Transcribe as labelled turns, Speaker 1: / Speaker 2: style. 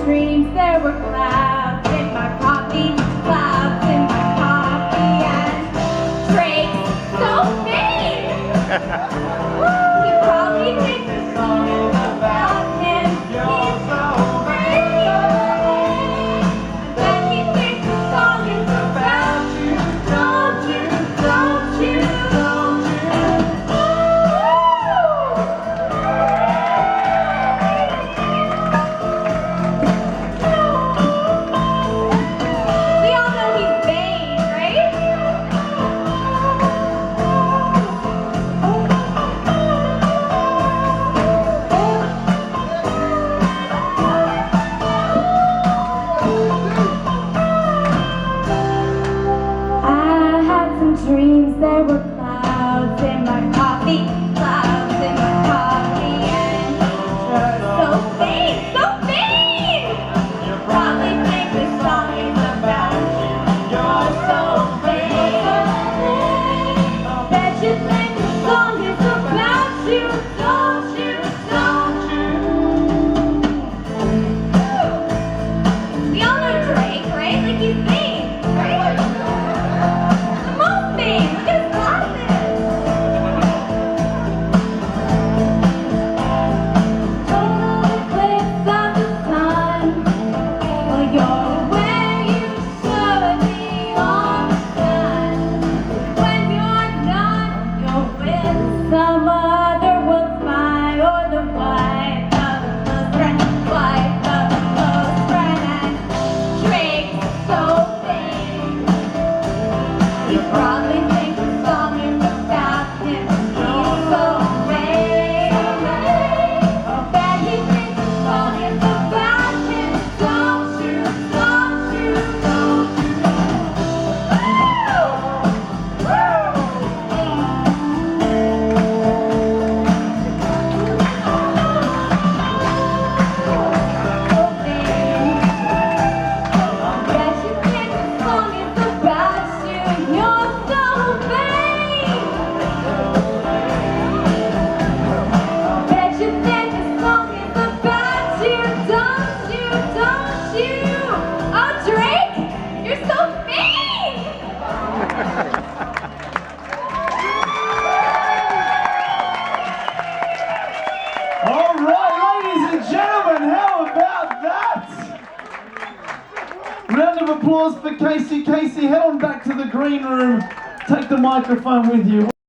Speaker 1: dreams, there were clouds in my coffee, clouds in my coffee, and Drake's so mean. He probably thinks the song is about him. He's so mean. And he thinks the song is about you. Don't you, don't you, don't you? We all know he's vain, right? I had some dreams, there were clouds in my coffee, clouds in my coffee, and you're so vain, so vain! You probably think this song is about you. You're so vain. Bet you think this song is about you, don't you, don't you? We all know Drake, right? Like he's vain, right? The most vain. Look at his glasses. Total eclipse of the sun. Well, you're where you should be on the sun. When you're not, you're with some other wolf spy or the wife of a close friend, wife of a close friend, and Drake's so vain. You probably think the song is about him. He's so vain. Bet he thinks the song is about him. Don't you, don't you, don't you? So vain. Bet you think the song is about you. You're so vain. Bet you think the song is about you. Don't you, don't you? Oh, Drake, you're so vain.
Speaker 2: All right, ladies and gentlemen, how about that? Round of applause for Casey. Casey, head on back to the green room. Take the microphone with you.